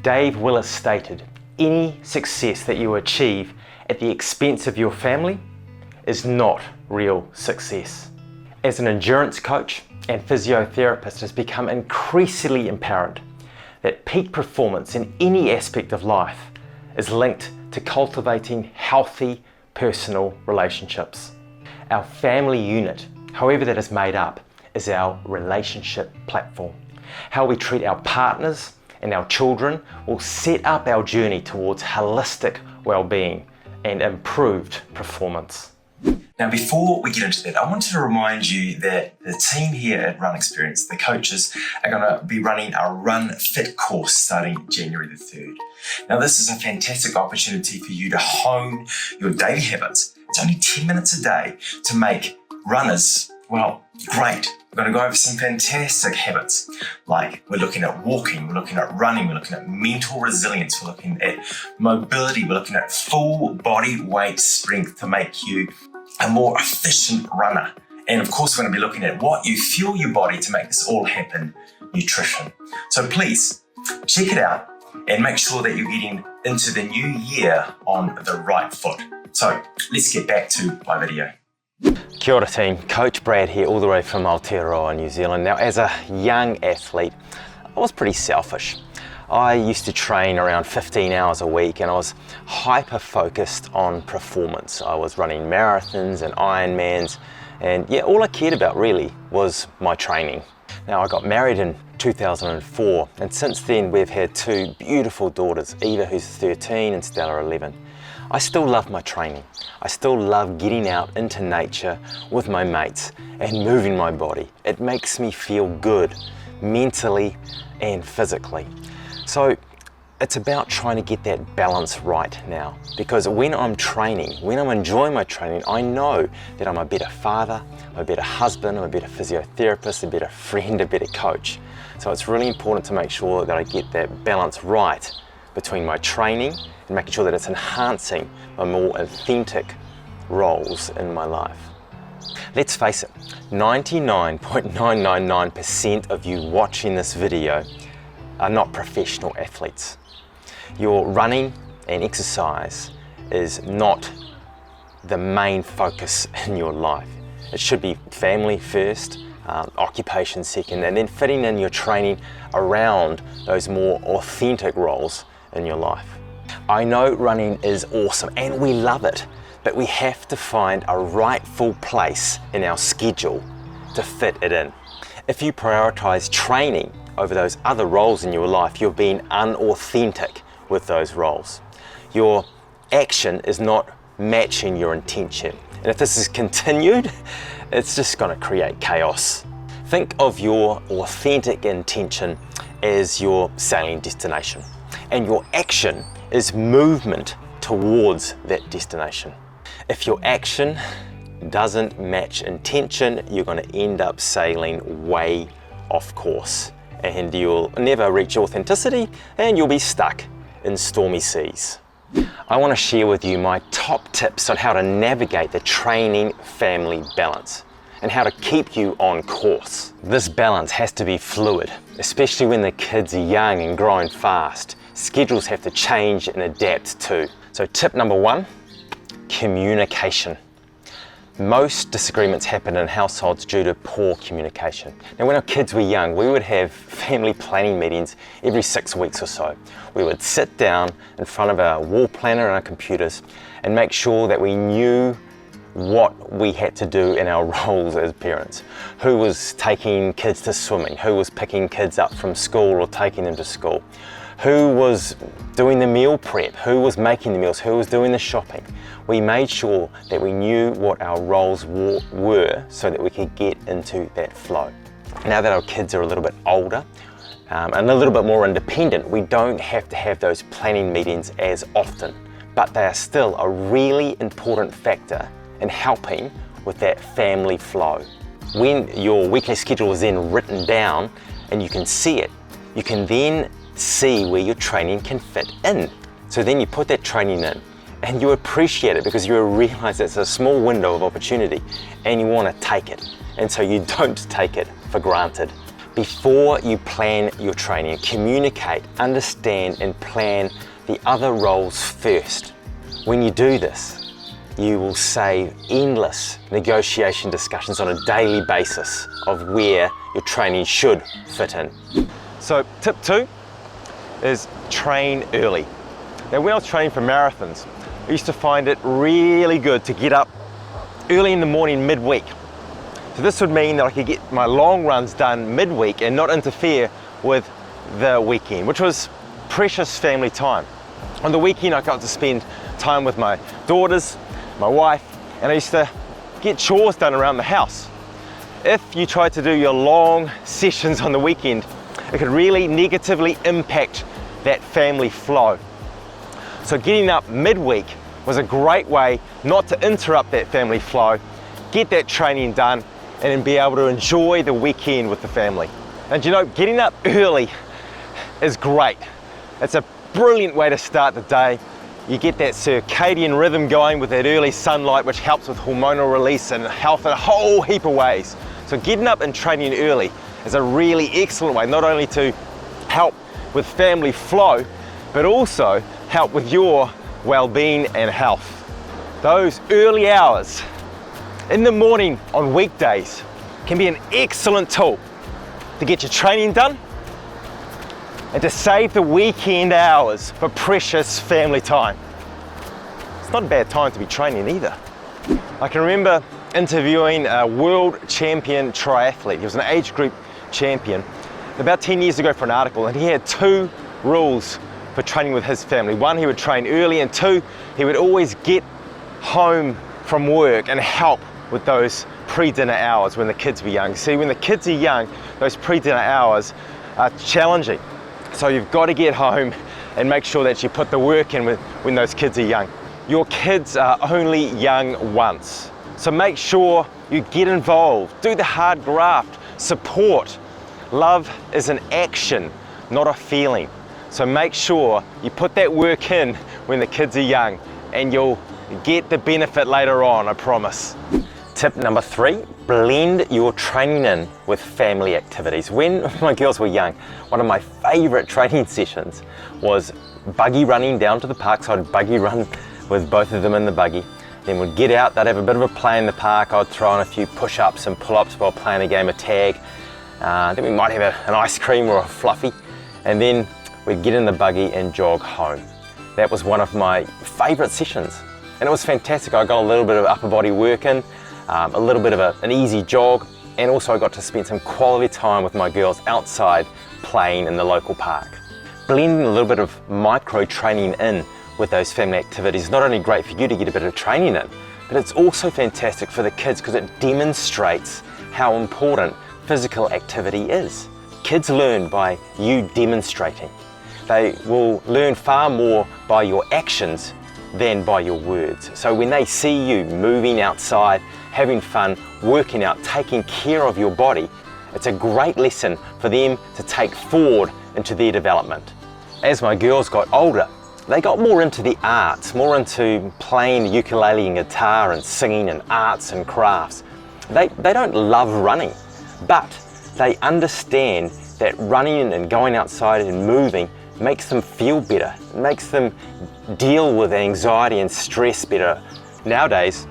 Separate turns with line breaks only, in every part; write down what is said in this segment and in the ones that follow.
Dave Willis stated, any success that you achieve at the expense of your family is not real success. As an endurance coach and physiotherapist, it has become increasingly apparent that peak performance in any aspect of life is linked to cultivating healthy personal relationships. Our family unit, however that is made up, is our relationship platform. How we treat our partners and our children will set up our journey towards holistic well-being and improved performance.
Now, before we get into that, I wanted to remind you that the team here at Run Experience, the coaches, are going to be running our RunFit course starting January the 3rd. Now, this is a fantastic opportunity for you to hone your daily habits. It's only 10 minutes a day to make runners, well, great. We're going to go over some fantastic habits, like we're looking at walking, we're looking at running, we're looking at mental resilience, we're looking at mobility, we're looking at full body weight strength to make you a more efficient runner. And of course, we're going to be looking at what you fuel your body to make this all happen, nutrition. So please check it out and make sure that you're getting into the new year on the right foot. So let's get back to my video.
Kia ora team, Coach Brad here all the way from Aotearoa, New Zealand. Now, as a young athlete, I was pretty selfish. I used to train around 15 hours a week and I was hyper focused on performance. I was running marathons and Ironmans, and yeah, all I cared about really was my training. Now, I got married in 2004, and since then we've had two beautiful daughters, Eva who's 13 and Stella 11. I still love my training. I still love getting out into nature with my mates and moving my body. It makes me feel good mentally and physically. So it's about trying to get that balance right now, because when I'm training, when I'm enjoying my training, I know that I'm a better father, I'm a better husband, I'm a better physiotherapist, a better friend, a better coach. So it's really important to make sure that I get that balance right between my training and making sure that it's enhancing my more authentic roles in my life. Let's face it, 99.999% of you watching this video are not professional athletes. Your running and exercise is not the main focus in your life. It should be family first, occupation second, and then fitting in your training around those more authentic roles in your life. I know running is awesome and we love it, but we have to find a rightful place in our schedule to fit it in. If you prioritize training over those other roles in your life, you're being unauthentic with those roles. Your action is not matching your intention. And if this is continued, it's just going to create chaos. Think of your authentic intention as your sailing destination, and your action is movement towards that destination. If your action doesn't match intention, you're going to end up sailing way off course, and you'll never reach authenticity and you'll be stuck in stormy seas. I want to share with you my top tips on how to navigate the training family balance and how to keep you on course. This balance has to be fluid, especially when the kids are young and growing fast. Schedules have to change and adapt too. So tip number one, communication. Most disagreements happen in households due to poor communication. Now, when our kids were young, we would have family planning meetings every 6 weeks or so. We would sit down in front of our wall planner and our computers and make sure that we knew what we had to do in our roles as parents. Who was taking kids to swimming? Who was picking kids up from school or taking them to school? Who was doing the meal prep? Who was making the meals? Who was doing the shopping? We made sure that we knew what our roles were so that we could get into that flow. Now that our kids are a little bit older and a little bit more independent, we don't have to have those planning meetings as often, but they are still a really important factor in helping with that family flow. When your weekly schedule is then written down and you can see it, you can then see where your training can fit in. So then you put that training in and you appreciate it because you realize it's a small window of opportunity and you want to take it. And so you don't take it for granted. Before you plan your training, communicate, understand and plan the other roles first. When you do this, you will save endless negotiation discussions on a daily basis of where your training should fit in. So tip 2 is train early. Now when I was training for marathons, I used to find it really good to get up early in the morning midweek. So this would mean that I could get my long runs done midweek and not interfere with the weekend, which was precious family time. On the weekend I got to spend time with my daughters, my wife, and I used to get chores done around the house. If you tried to do your long sessions on the weekend, it could really negatively impact that family flow. So getting up midweek was a great way not to interrupt that family flow, get that training done, and then be able to enjoy the weekend with the family. And you know, getting up early is great. It's a brilliant way to start the day. You get that circadian rhythm going with that early sunlight, which helps with hormonal release and health in a whole heap of ways. So getting up and training early is a really excellent way, not only to help with family flow, but also help with your well-being and health. Those early hours in the morning on weekdays can be an excellent tool to get your training done and to save the weekend hours for precious family time. It's not a bad time to be training either. I can remember interviewing a world champion triathlete. He was an age group champion about 10 years ago for an article, and he had 2 rules for training with his family. 1, he would train early, and 2, he would always get home from work and help with those pre-dinner hours when the kids were young. See, when the kids are young, those pre-dinner hours are challenging. So you've got to get home and make sure that you put the work in when those kids are young. Your kids are only young once. So make sure you get involved, do the hard graft, support. Love is an action, not a feeling. So make sure you put that work in when the kids are young and you'll get the benefit later on, I promise. Tip number 3, blend your training in with family activities. When my girls were young, one of my favorite training sessions was buggy running down to the park. So I'd buggy run with both of them in the buggy. Then we'd get out, they'd have a bit of a play in the park. I'd throw in a few push-ups and pull-ups while playing a game of tag. Then we might have an ice cream or a fluffy. And then we'd get in the buggy and jog home. That was one of my favorite sessions. And it was fantastic. I got a little bit of upper body work in, a little bit of an easy jog, and also I got to spend some quality time with my girls outside playing in the local park. Blending a little bit of micro training in with those family activities is not only great for you to get a bit of training in, but it's also fantastic for the kids because it demonstrates how important physical activity is. Kids learn by you demonstrating. They will learn far more by your actions than by your words. So when they see you moving outside, having fun, working out, taking care of your body, it's a great lesson for them to take forward into their development. As my girls got older, they got more into the arts, more into playing the ukulele and guitar and singing and arts and crafts. They don't love running, but they understand that running and going outside and moving makes them feel better, makes them deal with anxiety and stress better. Nowadays,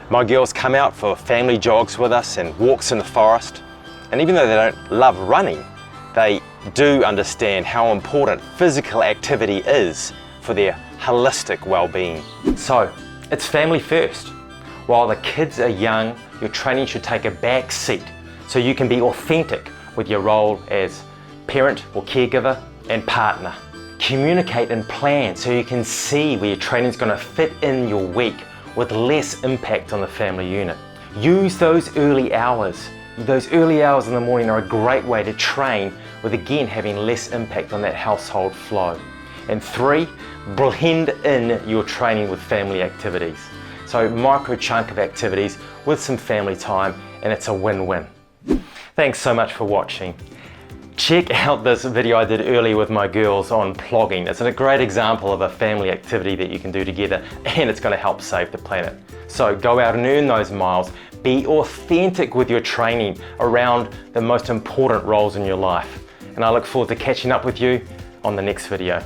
my girls come out for family jogs with us and walks in the forest, and even though they don't love running, they do understand how important physical activity is for their holistic well-being. So, it's family first. While the kids are young, your training should take a back seat so you can be authentic with your role as parent or caregiver and partner. Communicate and plan so you can see where your training is going to fit in your week with less impact on the family unit. Use those early hours. Those early hours in the morning are a great way to train with, again, having less impact on that household flow. And 3, blend in your training with family activities. So micro chunk of activities with some family time, and it's a win-win. Thanks so much for watching. Check out this video I did earlier with my girls on plogging. It's a great example of a family activity that you can do together, and it's going to help save the planet. So go out and earn those miles, Be authentic with your training around the most important roles in your life. And I look forward to catching up with you on the next video.